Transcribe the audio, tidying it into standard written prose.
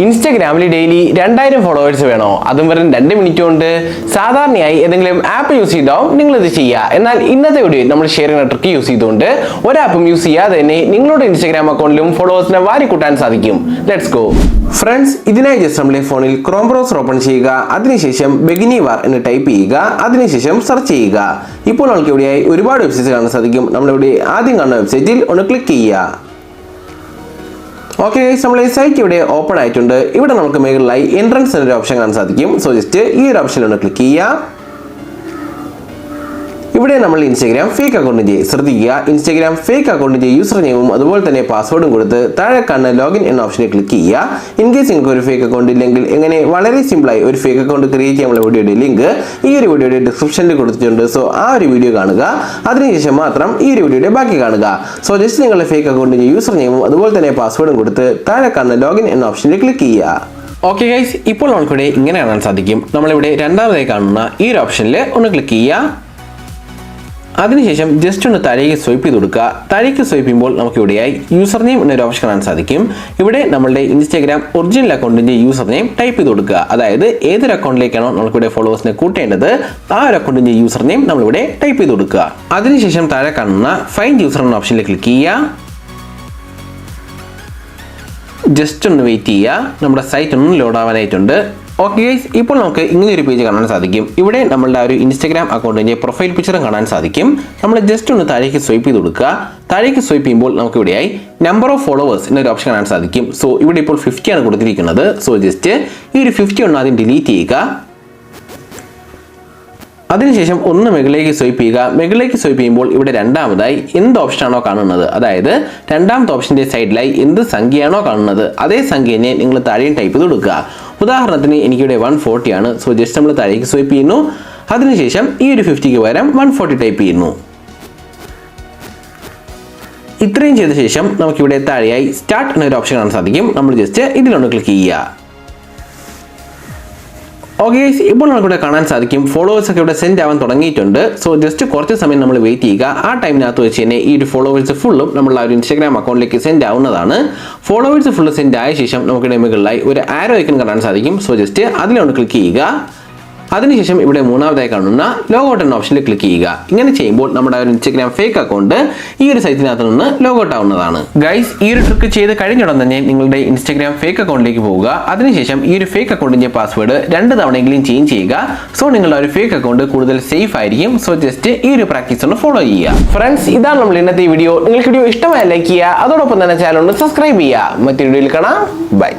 ഇൻസ്റ്റാഗ്രാമിൽ daily 2000 followers വേണോ? അതും വെറും 2 മിനിറ്റ് കൊണ്ട്. സാധാരണയായി ഏതെങ്കിലും ആപ്പ് യൂസ് ചെയ്താവും നിങ്ങൾ ഇത് ചെയ്യുക. എന്നാൽ ഇന്നത്തെ വീഡിയോ നമ്മൾ ഷെയർ ചെയ്യുന്ന ട്രിക്ക് യൂസ് ചെയ്തുകൊണ്ട് ഒരാപ്പും യൂസ് ചെയ്യാതെ തന്നെ നിങ്ങളുടെ ഇൻസ്റ്റാഗ്രാം അക്കൗണ്ടിലും ഫോളോവേഴ്സിനെ വാരി കൂട്ടാൻ സാധിക്കും. Let's go. ഫ്രണ്ട്സ്, ഇതിനായി ജസ്റ്റ് നമ്മുടെ ഫോണിൽ ക്രോം ബ്രൗസർ ഓപ്പൺ ചെയ്യുക. അതിനുശേഷം ബെഗിനിവാർ എന്ന് ടൈപ്പ് ചെയ്യുക. അതിനുശേഷം സെർച്ച് ചെയ്യുക. ഇപ്പോൾ നമുക്ക് ഇവിടെയായി ഒരുപാട് വെബ്സൈറ്റ്സ് കാണാൻ സാധിക്കും. നമ്മളിവിടെ ആദ്യം കാണുന്ന വെബ്സൈറ്റിൽ ഒന്ന് ക്ലിക്ക് ചെയ്യുക. ഓക്കെ, നമ്മളെ സൈറ്റ് ഇവിടെ ഓപ്പൺ ആയിട്ടുണ്ട്. ഇവിടെ നമുക്ക് മുകളിലായി എൻട്രൻസ് എന്നൊരു ഓപ്ഷൻ കാണാൻ സാധിക്കും. സോ ജസ്റ്റ് ഈ ഒരു ഓപ്ഷനിൽ ഒന്ന് ക്ലിക്ക് ചെയ്യുക. ഇവിടെ നമ്മൾ ഇൻസ്റ്റാഗ്രാം ഫേക്ക് അക്കൗണ്ടിന്റെ ശ്രദ്ധിക്കുക. ഇൻസ്റ്റാഗ്രാം ഫേക്ക് അക്കൗണ്ടിന്റെ യൂസർ നെയിമും അതുപോലെ തന്നെ പാസ്വേഡും കൊടുത്ത് താഴെ കാണുന്ന ലോഗിൻ എന്ന ഓപ്ഷനിൽ ക്ലിക്ക് ചെയ്യുക. ഇൻ കേസ് നിങ്ങൾക്ക് ഒരു ഫേക്ക് അക്കൗണ്ട് ഇല്ലെങ്കിൽ എങ്ങനെ വളരെ സിമ്പിളായി ഒരു ഫേക്ക് അക്കൗണ്ട് ക്രിയേറ്റ് ചെയ്യാനുള്ള വീഡിയോയുടെ ലിങ്ക് ഈ ഒരു വീഡിയോയുടെ ഡിസ്ക്രിപ്ഷനിൽ കൊടുത്തിട്ടുണ്ട്. സോ ആ ഒരു വീഡിയോ കാണുക. അതിനുശേഷം മാത്രം ഈ ഒരു വീഡിയോയുടെ ബാക്കി കാണുക. സോ ജസ്റ്റ് നിങ്ങളുടെ ഫേക്ക് അക്കൗണ്ടിന്റെ യൂസർ നെയിമും അതുപോലെ തന്നെ പാസ്വേഡും കൊടുത്ത് താഴെ കാണുന്ന ലോഗിൻ എന്ന ഓപ്ഷനിൽ ക്ലിക്ക് ചെയ്യുക. ഓക്കെ ഗൈസ്, ഇപ്പോൾ നമുക്കിവിടെ ഇങ്ങനെ കാണാൻ സാധിക്കും. നമ്മളിവിടെ രണ്ടാമതായി കാണുന്ന ഈ ഒരു ഓപ്ഷനിൽ ഒന്ന് ക്ലിക്ക് ചെയ്യുക. അതിനുശേഷം ജസ്റ്റ് ഒന്ന് താഴേക്ക് സ്വൈപ്പ് ചെയ്ത് കൊടുക്കുക. താഴേക്ക് സ്വൈപ്പ് ചെയ്യുമ്പോൾ നമുക്ക് ഇവിടെയായി യൂസർ നെയിം എന്നൊരു ഓപ്ഷൻ കാണാൻ സാധിക്കും. ഇവിടെ നമ്മളുടെ ഇൻസ്റ്റാഗ്രാം ഒറിജിനൽ അക്കൗണ്ടിന്റെ യൂസർ നെയിം ടൈപ്പ് ചെയ്ത് കൊടുക്കുക. അതായത് ഏതൊരു അക്കൗണ്ടിലേക്കാണോ നമുക്കിവിടെ ഫോളോവേഴ്സിനെ കൂട്ടേണ്ടത് ആ ഒരു അക്കൗണ്ടിന്റെ യൂസർ നെയിം നമ്മളിവിടെ ടൈപ്പ് ചെയ്ത് കൊടുക്കുക. അതിനുശേഷം താഴെ കാണുന്ന ഫൈൻഡ് യൂസർ എന്ന ഓപ്ഷനിൽ ക്ലിക്ക് ചെയ്യുക. ജസ്റ്റ് ഒന്ന് വെയിറ്റ് ചെയ്യുക. നമ്മുടെ സൈറ്റ് ഒന്ന് ലോഡ് ആവാനായിട്ടുണ്ട്. ഓക്കെ ഗൈസ്, ഇപ്പോൾ നമുക്ക് ഇങ്ങനെ ഒരു പേജ് കാണാൻ സാധിക്കും. ഇവിടെ നമ്മളുടെ ഒരു ഇൻസ്റ്റാഗ്രാം അക്കൗണ്ടിന്റെ പ്രൊഫൈൽ പിക്ചറും കാണാൻ സാധിക്കും. നമ്മൾ ജസ്റ്റ് ഒന്ന് താഴേക്ക് സ്വൈപ്പ് ചെയ്ത് കൊടുക്കുക. താഴേക്ക് സ്വൈപ്പ് ചെയ്യുമ്പോൾ നമുക്ക് ഇവിടെയായി നമ്പർ ഓഫ് ഫോളോവേഴ്സ് എന്നൊരു ഓപ്ഷൻ കാണാൻ സാധിക്കും. സോ ഇവിടെ ഇപ്പോൾ 50 ആണ് കൊടുത്തിരിക്കുന്നത്. സോ ജസ്റ്റ് ഈ ഒരു 50 ഒന്ന് ആദ്യം ഡിലീറ്റ് ചെയ്യുക. അതിനുശേഷം ഒന്ന് മുകളിലേക്ക് സ്വൈപ്പ് ചെയ്യുക. മുകളിലേക്ക് സ്വൈപ്പ് ചെയ്യുമ്പോൾ ഇവിടെ രണ്ടാമതായി എന്ത് ഓപ്ഷനാണോ കാണുന്നത്, അതായത് രണ്ടാമത്തെ ഓപ്ഷന്റെ സൈഡിലായി എന്ത് സംഖ്യയാണോ കാണുന്നത് അതേ സംഖ്യനെ നിങ്ങൾ താഴെയും ടൈപ്പ് ചെയ്ത് കൊടുക്കുക. ഉദാഹരണത്തിന് എനിക്കിവിടെ 140 ആണ്. സോ ജസ്റ്റ് നമ്മൾ താഴേക്ക് സ്വൈപ്പ് ചെയ്യുന്നു. അതിനുശേഷം ഈ ഒരു 50ക്ക് പകരം 140 ടൈപ്പ് ചെയ്യുന്നു. ഇത്രയും ചെയ്ത ശേഷം നമുക്കിവിടെ താഴെയായി സ്റ്റാർട്ട് എന്നൊരു ഓപ്ഷൻ കാണാൻ സാധിക്കും. നമ്മൾ ജസ്റ്റ് ഇതിലൊന്ന് ക്ലിക്ക് ചെയ്യുക. ഓക്കെ, ഇപ്പോൾ നമുക്കിവിടെ കാണാൻ സാധിക്കും ഫോളോവേഴ്സ് ഒക്കെ ഇവിടെ സെൻഡ് ആവാൻ തുടങ്ങിയിട്ടുണ്ട്. സോ ജസ്റ്റ് കുറച്ച് സമയം നമ്മൾ വെയിറ്റ് ചെയ്യുക. ആ ടൈമിനകത്ത് വെച്ച് തന്നെ ഈ ഒരു ഫോളോവേഴ്സ് ഫുള്ളും നമ്മൾ ആ ഒരു ഇൻസ്റ്റാഗ്രാം അക്കൗണ്ടിലേക്ക് സെൻഡ് ആവുന്നതാണ്. ഫോളോവേഴ്സ് ഫുള്ള് സെൻഡ് ആയ ശേഷം നമുക്കിവിടെ മുകളിലായി ഒരു ആരോ ഐക്കൺ കാണാൻ സാധിക്കും. സോ ജസ്റ്റ് അതിലൊന്ന് ക്ലിക്ക് ചെയ്യുക. അതിനുശേഷം ഇവിടെ മൂന്നാമതായി കാണുന്ന ലോഗൗട്ട് എന്ന ഓപ്ഷനിൽ ക്ലിക്ക് ചെയ്യുക. ഇങ്ങനെ ചെയ്യുമ്പോൾ നമ്മുടെ ഒരു ഇൻസ്റ്റാഗ്രാം ഫേക്ക് അക്കൗണ്ട് ഈ ഒരു സൈറ്റിനകത്ത് നിന്ന് ലോഗൗട്ട് ആവുന്നതാണ്. ഗൈസ്, ഈ ഒരു ട്രിക്ക് ചെയ്ത് കഴിഞ്ഞുടൻ തന്നെ നിങ്ങളുടെ ഇൻസ്റ്റാഗ്രാം ഫേക്ക് അക്കൗണ്ടിലേക്ക് പോവുക. അതിനുശേഷം ഈ ഒരു ഫേക്ക് അക്കൗണ്ടിന്റെ പാസ്വേഡ് 2 തവണയെങ്കിലും ചേഞ്ച് ചെയ്യുക. സോ നിങ്ങളുടെ ഒരു ഫേക്ക് അക്കൗണ്ട് കൂടുതൽ സേഫ് ആയിരിക്കും. സോ ജസ്റ്റ് ഈ ഒരു പ്രാക്ടീസ് ഒന്ന് ഫോളോ ചെയ്യുക. ഫ്രണ്ട്സ്, ഇതാണ് നമ്മൾ ഇന്നത്തെ വീഡിയോ. നിങ്ങൾക്ക് വീഡിയോ ഇഷ്ടമായ ലൈക്ക് ചെയ്യുക. അതോടൊപ്പം തന്നെ ചാനൽ ഒന്ന് സബ്സ്ക്രൈബ് ചെയ്യുക. മറ്റൊരു വീഡിയോയിൽ കാണാം. ബൈ.